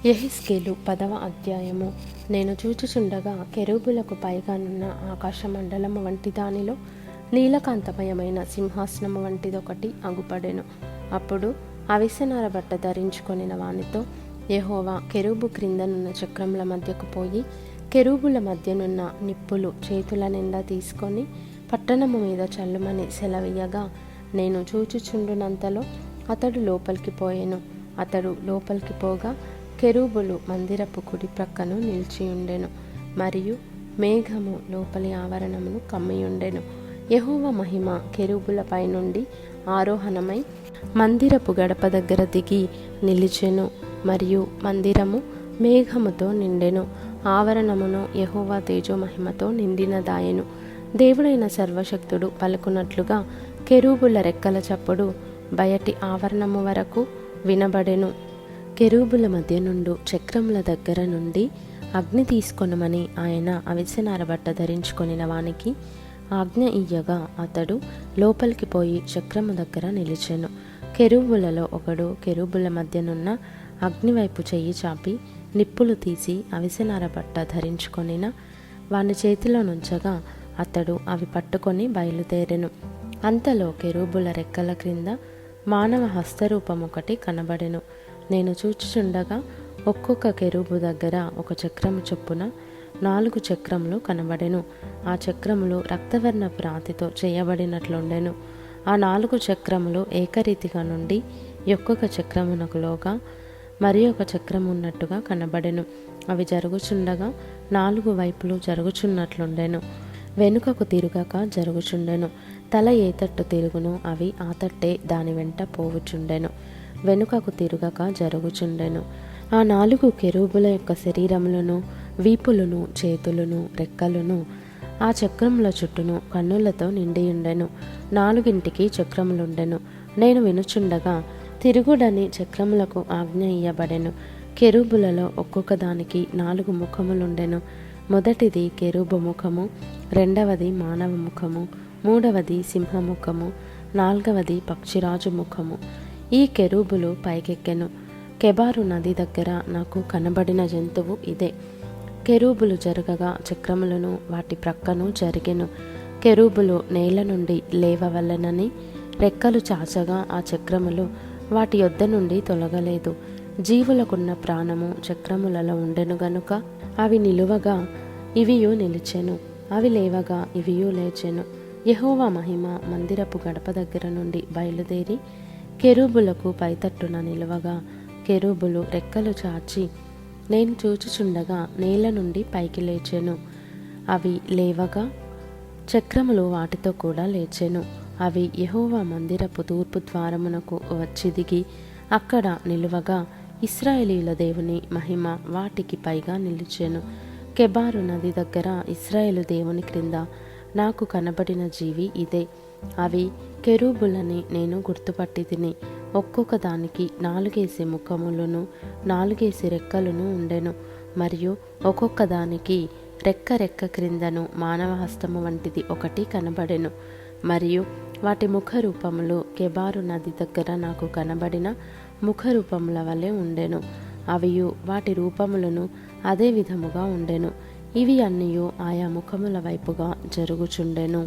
యెహెజ్కేలు 10వ అధ్యాయము. నేను చూచుచుండగా కెరూబులకు పైగానున్న ఆకాశ మండలము వంటి దానిలో నీలకాంతమయమైన సింహాసనము వంటిదొకటి అగుపడెను. అప్పుడు అవిసెనార బట్ట ధరించుకొనిన వానితో యెహోవా కెరూబు క్రిందనున్న చక్రముల మధ్యకు పోయి కెరూబుల మధ్యనున్న నిప్పులు చేతుల నిండా తీసుకొని పట్టణము మీద చల్లుమని సెలవీయగా, నేను చూచుచుండునంతలో అతడు లోపలికి పోయెను. అతడు లోపలికి పోగా కెరూబులు మందిరపు కుడి ప్రక్కను నిలిచియుండెను, మరియు మేఘము లోపలి ఆవరణమును కమ్మియుండెను. యెహోవా మహిమ కెరూబులపై నుండి ఆరోహణమై మందిరపు గడప దగ్గర దిగి నిలిచెను, మరియు మందిరము మేఘముతో నిండెను. ఆవరణమును యెహోవా తేజో మహిమతో నిండినదాయెను. దేవుడైన సర్వశక్తుడు పలుకున్నట్లుగా కెరూబుల రెక్కల చప్పుడు బయటి ఆవరణము వరకు వినబడెను. కెరూబుల మధ్య నుండు చక్రముల దగ్గర నుండి అగ్ని తీసుకొనమని ఆయన అవిసెనార బట్ట ధరించుకొనిన వానికి ఆజ్ఞ ఇయ్యగా, అతడు లోపలికి పోయి చక్రము దగ్గర నిలిచెను. కెరూబులలో ఒకడు కెరూబుల మధ్యనున్న అగ్నివైపు చెయ్యి చాపి నిప్పులు తీసి అవిసెనార బట్ట ధరించుకొనిన వాని చేతిలో నుంచగా, అతడు అవి పట్టుకొని బయలుదేరెను. అంతలో కెరూబుల రెక్కల క్రింద మానవ హస్తరూపం ఒకటి కనబడెను. నేను చూచుచుండగా ఒక్కొక్క కెరూబు దగ్గర ఒక చక్రము చొప్పున 4 చక్రములు కనబడెను. ఆ చక్రములు రక్తవర్ణపు రాతితో చేయబడినట్లుండెను. ఆ 4 చక్రములు ఏకరీతిగా నుండి ఒక్కొక్క చక్రమునకులోగా మరి ఒక చక్రము ఉన్నట్టుగా కనబడెను. అవి జరుగుచుండగా 4 వైపులు జరుగుచున్నట్లుండెను. వెనుకకు తిరుగక జరుగుచుండెను. తల ఏ తట్టు తిరుగును అవి ఆ తట్టే దాని వెంట పోవుచుండెను. వెనుకకు తిరుగక జరుగుచుండెను. ఆ 4 కెరూబుల యొక్క శరీరములను, వీపులను, చేతులను, రెక్కలను ఆ చక్రముల చుట్టూను కన్నులతో నిండియుండెను. 4 చక్రములుండెను. నేను వినుచుండగా తిరుగుడని చక్రములకు ఆజ్ఞ ఇయ్యబడెను. కెరూబులలో ఒక్కొక్క దానికి 4 ముఖములుండెను. మొదటిది కెరూబు ముఖము, రెండవది మానవ ముఖము, మూడవది సింహముఖము, 4వది పక్షిరాజు ముఖము. ఈ కెరూబులు పైకెక్కెను. కెబారు నది దగ్గర నాకు కనబడిన జంతువు ఇదే. కెరూబులు జరగగా చక్రములను వాటి ప్రక్కను జరిగెను. కెరూబులు నేల నుండి లేవవలెనని రెక్కలు చాచగా ఆ చక్రములు వాటి యొద్ద నుండి తొలగలేదు. జీవులకున్న ప్రాణము చక్రములలో ఉండెను గనుక అవి నిలువగా ఇవియు నిలిచెను, అవి లేవగా ఇవియు లేచెను. యెహోవా మహిమ మందిరపు గడప దగ్గర నుండి బయలుదేరి కెరూబులకు పైతట్టున నిలువగా, కెరూబులు రెక్కలు చాచి నేను చూచుచుండగా నేల నుండి పైకి లేచెను. అవి లేవగా చక్రములు వాటితో కూడా లేచెను. అవి యెహోవా మందిరపు తూర్పు ద్వారమునకు వచ్చి దిగి అక్కడ నిలువగా ఇశ్రాయేలీయుల దేవుని మహిమ వాటికి పైగా నిలిచెను. కెబారు నది దగ్గర ఇశ్రాయేలు దేవుని క్రింద నాకు కనబడిన జీవి ఇదే. అవి కెరూబులని నేను గుర్తుపట్టి తిని. ఒక్కొక్క దానికి 4 ముఖములను 4 రెక్కలను ఉండెను, మరియు ఒక్కొక్క దానికి రెక్క క్రిందను మానవ హస్తము వంటిది ఒకటి కనబడెను. మరియు వాటి ముఖ రూపములు కెబారు నది దగ్గర నాకు కనబడిన ముఖ రూపముల వలె ఉండెను. అవియు వాటి రూపములను అదే విధముగా ఉండెను. ఇవి అన్నియు ఆయా ముఖముల వైపుగా జరుగుచుండెను.